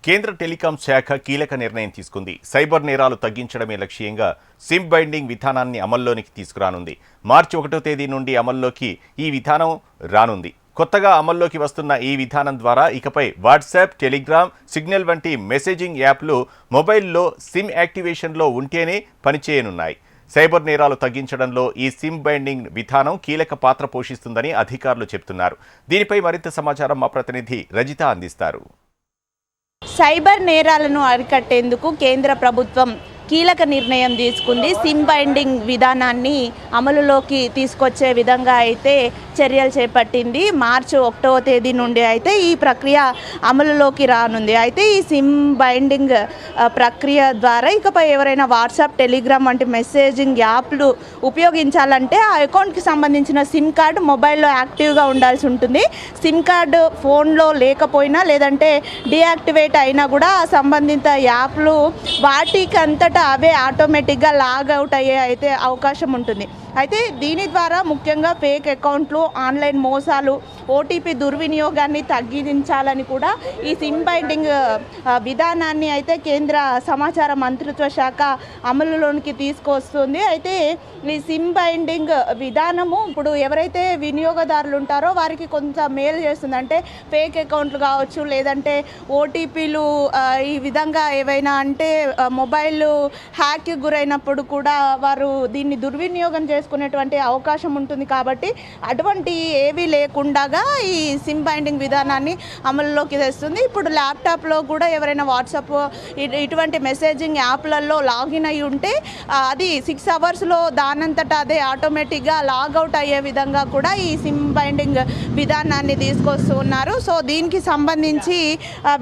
కేంద్ర టెలికాం శాఖ కీలక నిర్ణయం తీసుకుంది. సైబర్ నేరాలు తగ్గించడమే లక్ష్యంగా సిమ్ బైండింగ్ విధానాన్ని అమల్లోనికి తీసుకురానుంది. మార్చి 1వ తేదీ నుండి అమల్లోకి ఈ విధానం రానుంది. కొత్తగా అమల్లోకి వస్తున్న ఈ విధానం ద్వారా ఇకపై వాట్సాప్, టెలిగ్రామ్, సిగ్నల్ వంటి మెసేజింగ్ యాప్లు మొబైల్లో సిమ్ యాక్టివేషన్లో ఉంటేనే పనిచేయనున్నాయి. సైబర్ నేరాలు తగ్గించడంలో ఈ సిమ్ బైండింగ్ విధానం కీలక పాత్ర పోషిస్తుందని అధికారులు చెబుతున్నారు. దీనిపై మరింత సమాచారం మా ప్రతినిధి రజిత అందిస్తారు. సైబర్ నేరాలను అరికట్టేందుకు కేంద్ర ప్రభుత్వం కీలక నిర్ణయం తీసుకుంది. సిమ్ బైండింగ్ విధానాన్ని అమలులోకి తీసుకొచ్చే విధంగా అయితే చర్యలు చేపట్టింది. మార్చి 1వ తేదీ నుండి అయితే ఈ ప్రక్రియ అమలులోకి రానుంది. అయితే ఈ సిమ్ బైండింగ్ ప్రక్రియ ద్వారా ఇకపై ఎవరైనా వాట్సాప్, టెలిగ్రామ్ వంటి మెసేజింగ్ యాప్లు ఉపయోగించాలంటే ఆ అకౌంట్కి సంబంధించిన సిమ్ కార్డు మొబైల్లో యాక్టివ్గా ఉండాల్సి ఉంటుంది. సిమ్ కార్డు ఫోన్లో లేకపోయినా లేదంటే డీయాక్టివేట్ అయినా కూడా ఆ సంబంధిత యాప్లు వాటికంతటా అవే ఆటోమేటిక్గా లాగౌట్ అయ్యే అయితే అవకాశం ఉంటుంది. అయితే దీని ద్వారా ముఖ్యంగా ఫేక్ అకౌంట్లు, ఆన్లైన్ మోసాలు, ఓటీపీ దుర్వినియోగాన్ని తగ్గించాలని కూడా ఈ సిమ్ బైండింగ్ విధానాన్ని అయితే కేంద్ర సమాచార మంత్రిత్వ శాఖ అమలులోనికి తీసుకొస్తుంది. అయితే ఈ సిమ్ బైండింగ్ విధానము ఇప్పుడు ఎవరైతే వినియోగదారులు ఉంటారో వారికి కొంత మేలు చేస్తుంది. అంటే ఫేక్ అకౌంట్లు కావచ్చు, లేదంటే ఓటీపీలు ఈ విధంగా ఏవైనా అంటే మొబైల్ హ్యాక్కి గురైనప్పుడు కూడా వారు దీన్ని దుర్వినియోగం చేసుకునేటువంటి అవకాశం ఉంటుంది. కాబట్టి అటువంటి ఏవి లేకుండా ఈ సిమ్ బైండింగ్ విధానాన్ని అమలులోకి తెస్తుంది. ఇప్పుడు ల్యాప్టాప్లో కూడా ఎవరైనా వాట్సాప్ ఇటువంటి మెసేజింగ్ యాప్లలో లాగిన్ అయి ఉంటే అది 6 అవర్స్లో దానంతటా అదే ఆటోమేటిక్గా లాగౌట్ అయ్యే విధంగా కూడా ఈ సిమ్ బైండింగ్ విధానాన్ని తీసుకొస్తూ ఉన్నారు. సో దీనికి సంబంధించి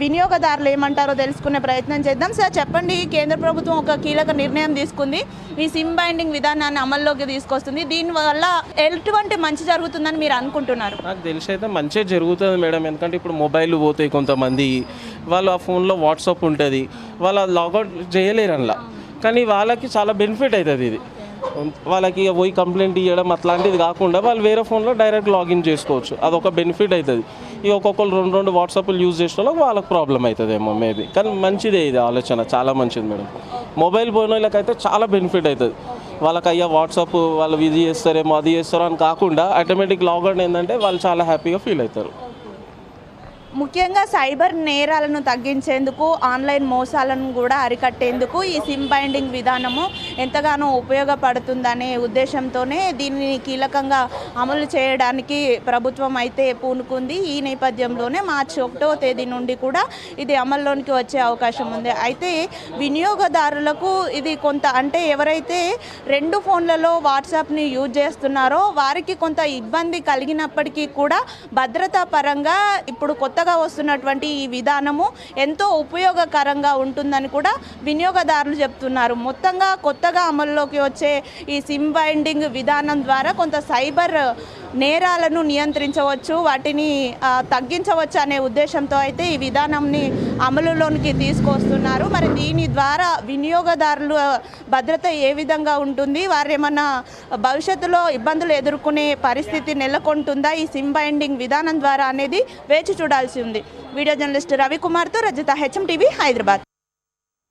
వినియోగదారులు ఏమంటారో తెలుసుకునే ప్రయత్నం చేద్దాం. సార్ చెప్పండి, కేంద్ర ప్రభుత్వం ఒక కీలక నిర్ణయం తీసుకుంది. ఈ సిమ్ బైండింగ్ విధానాన్ని అమల్లోకి తీసుకొస్తుంది. దీనివల్ల ఎటువంటి మంచి జరుగుతుందని మీరు అనుకుంటున్నారు? నాకు తెలిసి అయితే మంచిగా జరుగుతుంది మేడం. ఎందుకంటే ఇప్పుడు మొబైల్ పోతాయి, కొంతమంది వాళ్ళు ఆ ఫోన్లో వాట్సాప్ ఉంటుంది, వాళ్ళు లాగౌట్ చేయలేరు అందులో. కానీ వాళ్ళకి చాలా బెనిఫిట్ అవుతుంది ఇది. వాళ్ళకి పోయి కంప్లైంట్ ఇవ్వడం అట్లాంటిది కాకుండా వాళ్ళు వేరే ఫోన్లో డైరెక్ట్ లాగిన్ చేసుకోవచ్చు. అదొక బెనిఫిట్ అవుతుంది. ఈ ఒక్కొక్కరు రెండు వాట్సాప్లు యూజ్ చేసిన వాళ్ళకి ప్రాబ్లం అవుతుందేమో మేబీ. కానీ మంచిదే ఇది ఆలోచన, చాలా మంచిది మేడం. మొబైల్ పోయిన వాళ్ళకైతే చాలా బెనిఫిట్ అవుతుంది. వాళ్ళకి అయ్యా వాట్సాప్ వాళ్ళు ఇది చేస్తారేమో అది చేస్తారో అని కాకుండా ఆటోమేటిక్ లాగౌట్ ఏంటంటే వాళ్ళు చాలా హ్యాపీగా ఫీల్ అవుతారు. ముఖ్యంగా సైబర్ నేరాలను తగ్గించేందుకు, ఆన్లైన్ మోసాలను కూడా అరికట్టేందుకు ఈ సిమ్ బైండింగ్ విధానము ఎంతగానో ఉపయోగపడుతుందనే ఉద్దేశంతోనే దీన్ని కీలకంగా అమలు చేయడానికి ప్రభుత్వం అయితే పూనుకుంది. ఈ నేపథ్యంలోనే మార్చి 1వ తేదీ నుండి కూడా ఇది అమల్లోనికి వచ్చే అవకాశం ఉంది. అయితే వినియోగదారులకు ఇది కొంత అంటే ఎవరైతే 2 ఫోన్లలో వాట్సాప్ని యూజ్ చేస్తున్నారో వారికి కొంత ఇబ్బంది కలిగినప్పటికీ కూడా భద్రతా పరంగా ఇప్పుడు కొత్తగా వస్తున్నటువంటి ఈ విధానము ఎంతో ఉపయోగకరంగా ఉంటుందని కూడా వినియోగదారులు చెప్తున్నారు. మొత్తంగా కొత్తగా అమల్లోకి వచ్చే ఈ సిమ్ బైండింగ్ విధానం ద్వారా కొంత సైబర్ నేరాలను నియంత్రించవచ్చు, వాటిని తగ్గించవచ్చు అనే ఉద్దేశంతో అయితే ఈ విధానాన్ని అమలులోనికి తీసుకొస్తున్నారు. మరి దీని ద్వారా వినియోగదారుల భద్రత ఏ విధంగా ఉంటుంది, వారు ఏమన్నా భవిష్యత్తులో ఇబ్బందులు ఎదుర్కొనే పరిస్థితి నెలకొంటుందా ఈ సిమ్ బైండింగ్ విధానం ద్వారా అనేది వేచి చూడాల్సి ఉంది. వీడియో జర్నలిస్ట్ రవికుమార్తో రజిత, HM టీవీ, హైదరాబాద్.